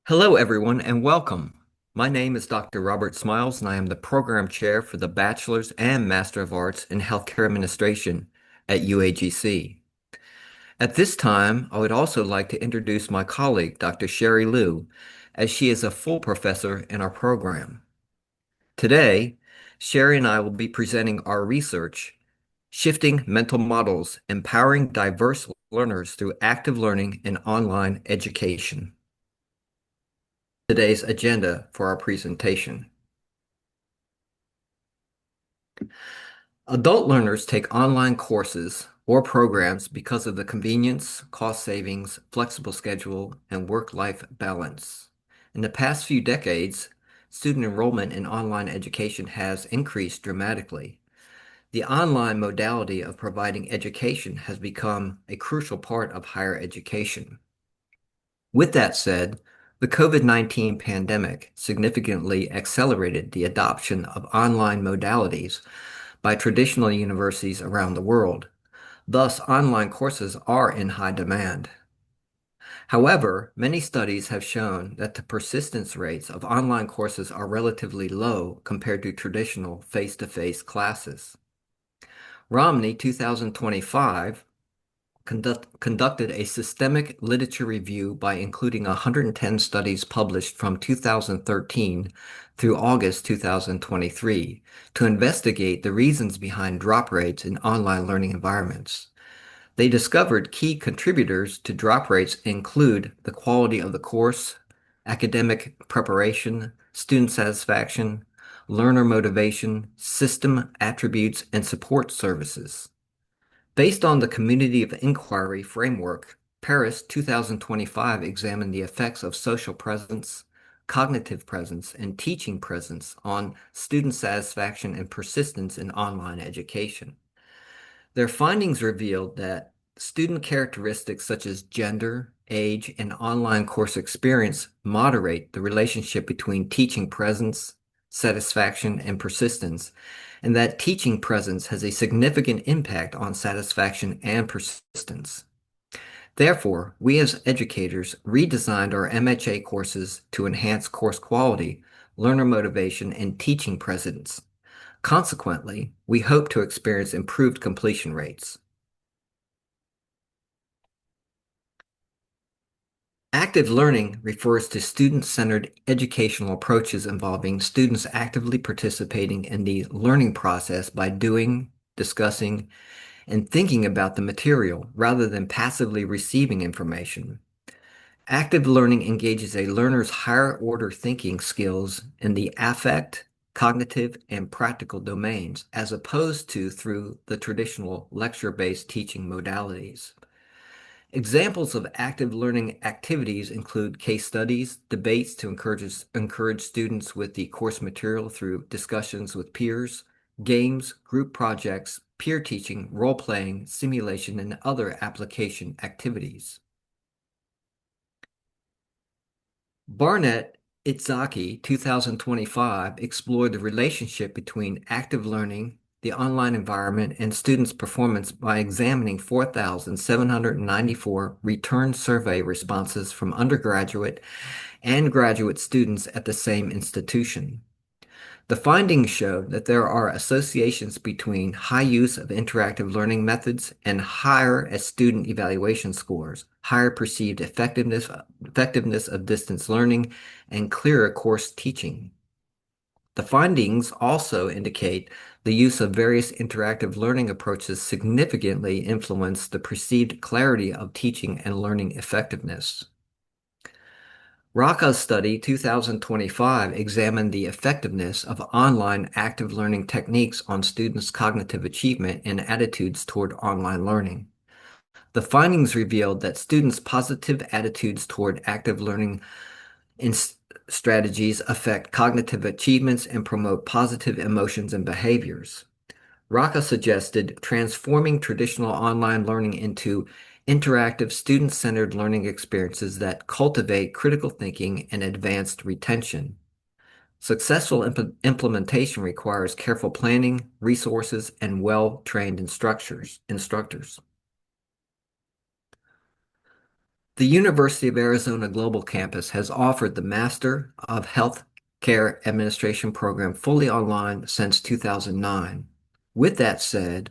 Hello, everyone, and welcome. My name is Dr. Robert Smiles, and I am the Program Chair for the Bachelor's and Master of Arts in Healthcare Administration at UAGC. At this time, I would also like to introduce my colleague, Dr. Sherry Liu, as she is a full professor in our program. Today, Sherry and I will be presenting our research, Shifting Mental Models, Empowering Diverse Learners Through Active Learning in Online Education. Today's agenda for our presentation. Adult learners take online courses or programs because of the convenience, cost savings, flexible schedule, and work-life balance. In the past few decades, student enrollment in online education has increased dramatically. The online modality of providing education has become a crucial part of higher education. With that said, the COVID-19 pandemic significantly accelerated the adoption of online modalities by traditional universities around the world. Thus, online courses are in high demand. However, many studies have shown that the persistence rates of online courses are relatively low compared to traditional face-to-face classes. Romney 2025 conducted a systemic literature review by including 110 studies published from 2013 through August 2023 to investigate the reasons behind drop rates in online learning environments. They discovered key contributors to drop rates include the quality of the course, academic preparation, student satisfaction, learner motivation, system attributes, and support services. Based on the Community of Inquiry framework, Paris 2025 examined the effects of social presence, cognitive presence, and teaching presence on student satisfaction and persistence in online education. Their findings revealed that student characteristics such as gender, age, and online course experience moderate the relationship between teaching presence, satisfaction, and persistence, and that teaching presence has a significant impact on satisfaction and persistence. Therefore, we as educators redesigned our MHA courses to enhance course quality, learner motivation, and teaching presence. Consequently, we hope to experience improved completion rates. Active learning refers to student-centered educational approaches involving students actively participating in the learning process by doing, discussing, and thinking about the material rather than passively receiving information. Active learning engages a learner's higher-order thinking skills in the affect, cognitive, and practical domains, as opposed to through the traditional lecture-based teaching modalities. Examples of active learning activities include case studies, debates to encourage students with the course material through discussions with peers, games, group projects, peer teaching, role-playing, simulation, and other application activities. Barnett Itzaki 2025 explored the relationship between active learning, the online environment, and students' performance by examining 4,794 return survey responses from undergraduate and graduate students at the same institution. The findings showed that there are associations between high use of interactive learning methods and higher student evaluation scores, higher perceived effectiveness of distance learning, and clearer course teaching. The findings also indicate the use of various interactive learning approaches significantly influence the perceived clarity of teaching and learning effectiveness. Raka's study 2025 examined the effectiveness of online active learning techniques on students' cognitive achievement and attitudes toward online learning. The findings revealed that students' positive attitudes toward active learning strategies affect cognitive achievements and promote positive emotions and behaviors. Raka suggested transforming traditional online learning into interactive, student-centered learning experiences that cultivate critical thinking and advanced retention. Successful implementation requires careful planning, resources, and well-trained instructors. The University of Arizona Global Campus has offered the Master of Health Care Administration program fully online since 2009. With that said,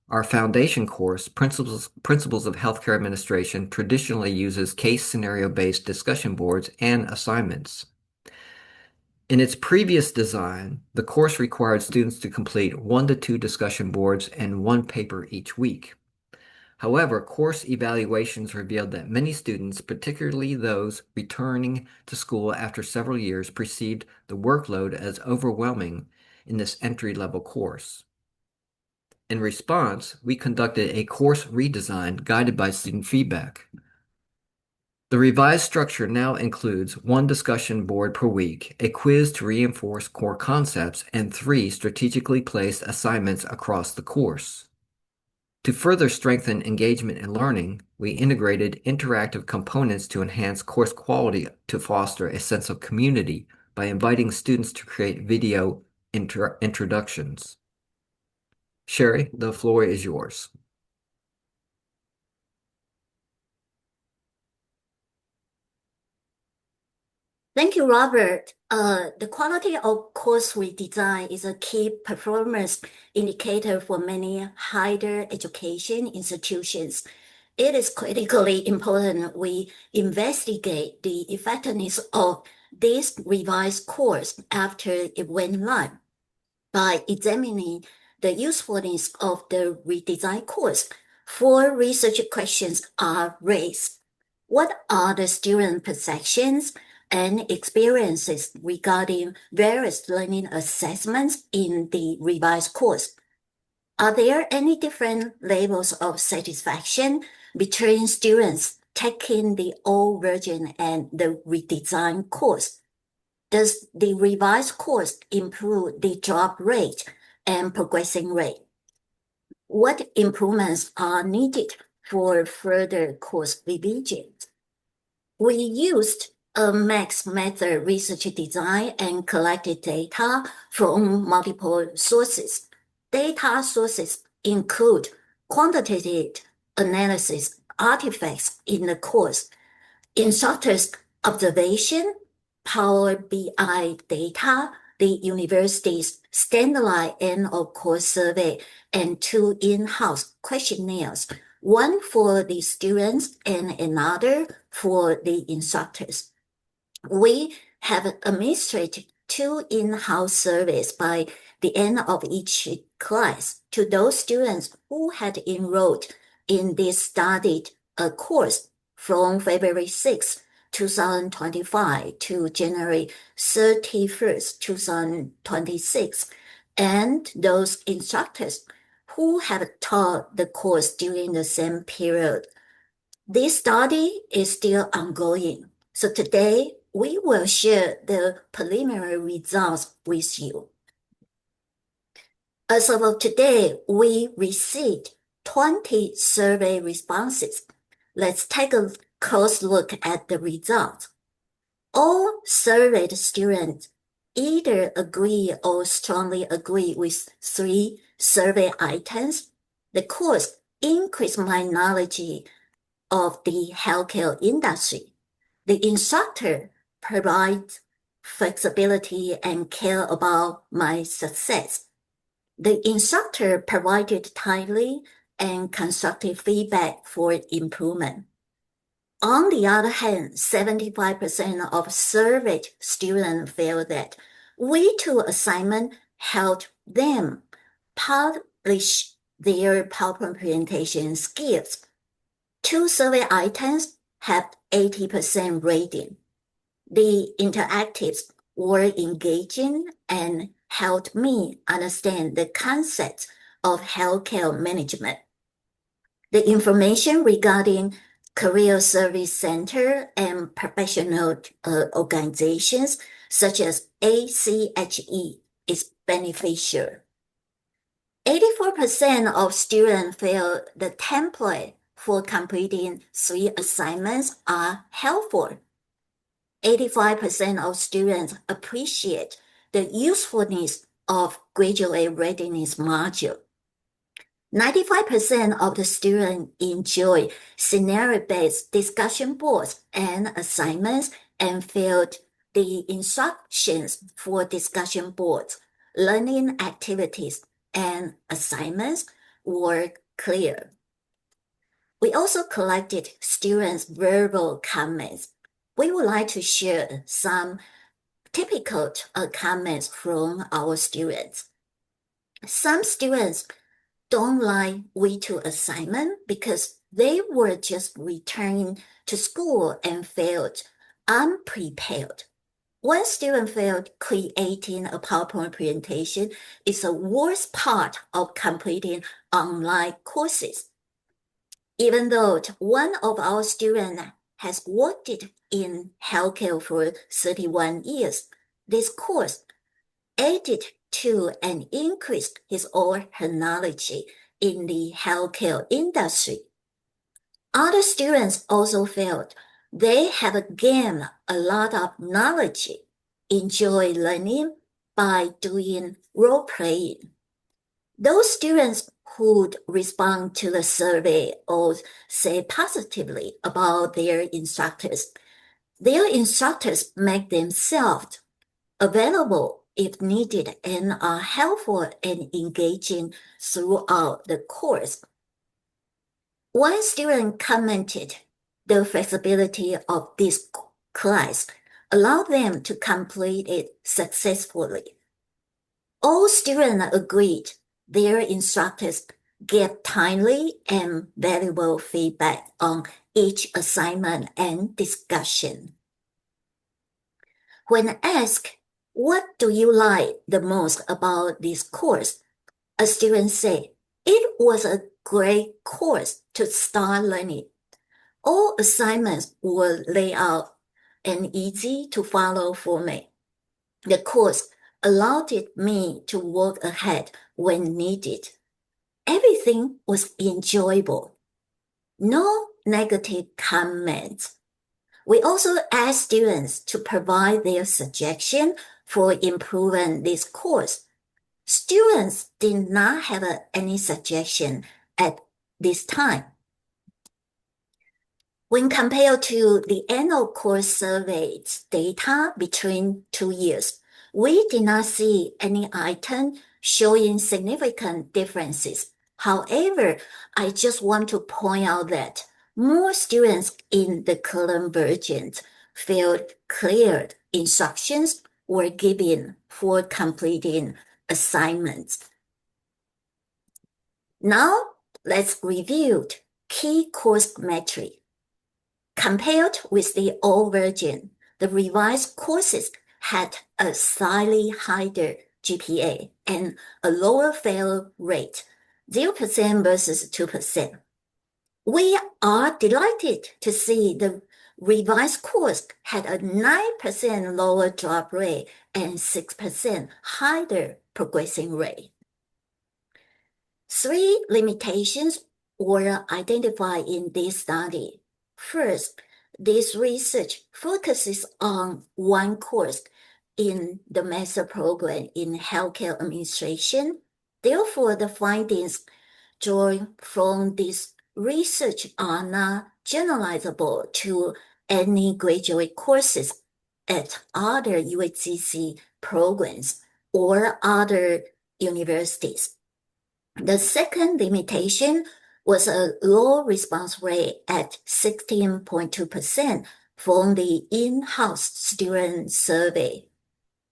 our foundation course, Principles of Healthcare Administration, traditionally uses case scenario-based discussion boards and assignments. In its previous design, the course required students to complete 1 to 2 discussion boards and 1 paper each week. However, course evaluations revealed that many students, particularly those returning to school after several years, perceived the workload as overwhelming in this entry-level course. In response, we conducted a course redesign guided by student feedback. The revised structure now includes 1 discussion board per week, a quiz to reinforce core concepts, and 3 strategically placed assignments across the course. To further strengthen engagement and learning, we integrated interactive components to enhance course quality to foster a sense of community by inviting students to create video introductions. Sherry, the floor is yours. Thank you, Robert. The quality of course redesign is a key performance indicator for many higher education institutions. It is critically important we investigate the effectiveness of this revised course after it went live by examining the usefulness of the redesigned course. 4 research questions are raised. What are the student perceptions and experiences regarding various learning assessments in the revised course? Are there any different levels of satisfaction between students taking the old version and the redesigned course? Does the revised course improve the drop rate and progressing rate? What improvements are needed for further course revisions? We used a mixed method research design and collected data from multiple sources. Data sources include quantitative analysis artifacts in the course, instructors' observation, Power BI data, the university's standardized end of course survey, and 2 in-house questionnaires, one for the students and another for the instructors. We have administered 2 in-house surveys by the end of each class to those students who had enrolled in this studied course from February 6, 2025 to January 31st, 2026, and those instructors who have taught the course during the same period. This study is still ongoing, so today we will share the preliminary results with you. As of today, we received 20 survey responses. Let's take a close look at the results. All surveyed students either agree or strongly agree with 3 survey items. The course increased my knowledge of the healthcare industry. The instructor provides flexibility and care about my success. The instructor provided timely and constructive feedback for improvement. On the other hand, 75% of surveyed students feel that V2 assignment helped them polish their PowerPoint presentation skills. 2 survey items have 80% rating. The interactives were engaging and helped me understand the concepts of healthcare management. The information regarding career service center and professional organizations such as ACHE is beneficial. 84% of students feel the template for completing 3 assignments are helpful. 85% of students appreciate the usefulness of graduate readiness module. 95% of the students enjoy scenario-based discussion boards and assignments and filled the instructions for discussion boards, learning activities, and assignments were clear. We also collected students' verbal comments. We would like to share some typical comments from our students. Some students don't like V2 assignment because they were just returning to school and felt unprepared. One student felt creating a PowerPoint presentation is the worst part of completing online courses. Even though one of our students has worked in healthcare for 31 years, this course added to and increased his or her knowledge in the healthcare industry. Other students also felt they have gained a lot of knowledge, enjoy learning by doing role playing. Those students who respond to the survey or say positively about their instructors make themselves available if needed and are helpful and engaging throughout the course. One student commented the flexibility of this class allowed them to complete it successfully. All students agreed their instructors gave timely and valuable feedback on each assignment and discussion. When asked, "What do you like the most about this course?" a student said, "It was a great course to start learning. All assignments were laid out and easy to follow for me. The course allowed me to work ahead when needed. Everything was enjoyable." No negative comments. We also asked students to provide their suggestion for improving this course. Students did not have any suggestion at this time. When compared to the annual course surveys data between 2 years, we did not see any item showing significant differences. However, I just want to point out that more students in the current version felt clear instructions were given for completing assignments. Now, let's review key course metrics. Compared with the old version, the revised courses had a slightly higher GPA and a lower fail rate, 0% versus 2%. We are delighted to see the revised course had a 9% lower drop rate and 6% higher progressing rate. 3 limitations were identified in this study. First, this research focuses on one course in the master program in healthcare administration. Therefore, the findings drawn from this research are not generalizable to any graduate courses at other UAGC programs or other universities. The second limitation was a low response rate at 16.2% from the in-house student survey.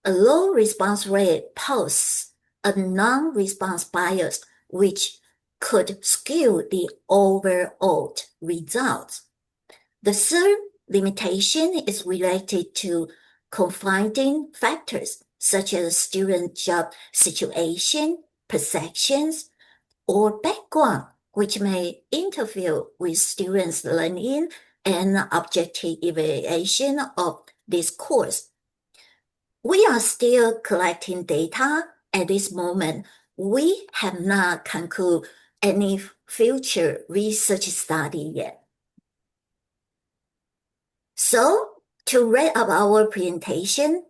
A low response rate poses a non-response bias, which could skew the overall results. The third limitation is related to confining factors such as student job situation, perceptions, or background, which may interfere with students' learning and objective evaluation of this course. We are still collecting data at this moment. We have not concluded any future research study yet. So, to wrap up our presentation,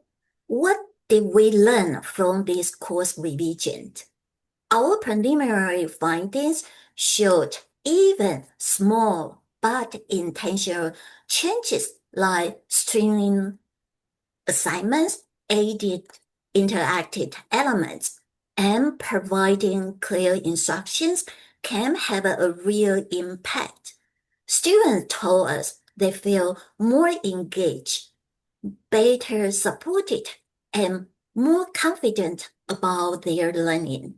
what did we learn from this course revision? Our preliminary findings showed even small but intentional changes like streamlining assignments, added interactive elements, and providing clear instructions can have a real impact. Students told us they feel more engaged, better supported, and more confident about their learning.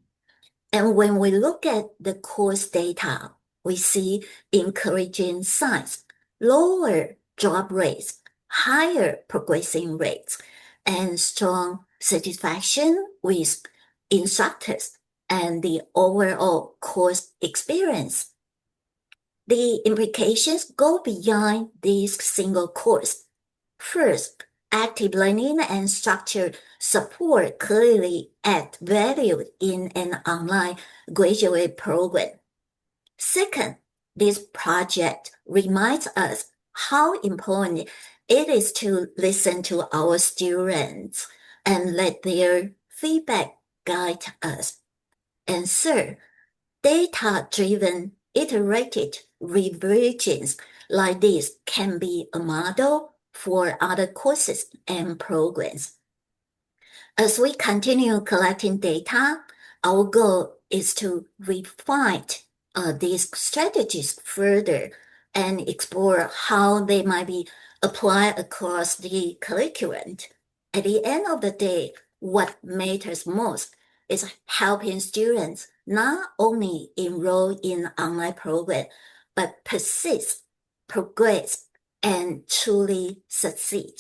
And when we look at the course data, we see encouraging signs, lower drop rates, higher progressing rates, and strong satisfaction with instructors and the overall course experience. The implications go beyond this single course. First, active learning and structured support clearly add value in an online graduate program. Second, this project reminds us how important it is to listen to our students and let their feedback guide us. And third, data-driven iterated revisions like this can be a model for other courses and programs. As we continue collecting data, our goal is to refine these strategies further and explore how they might be applied across the curriculum. At the end of the day, what matters most is helping students not only enroll in online program, but persist, progress, and truly succeed.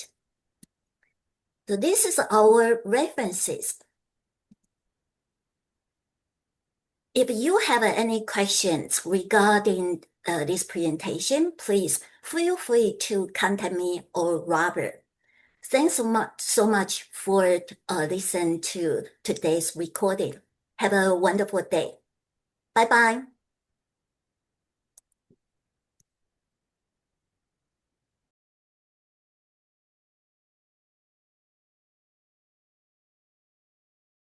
So this is our references. If you have any questions regarding this presentation, please feel free to contact me or Robert. Thanks so much for listening to today's recording. Have a wonderful day. Bye bye.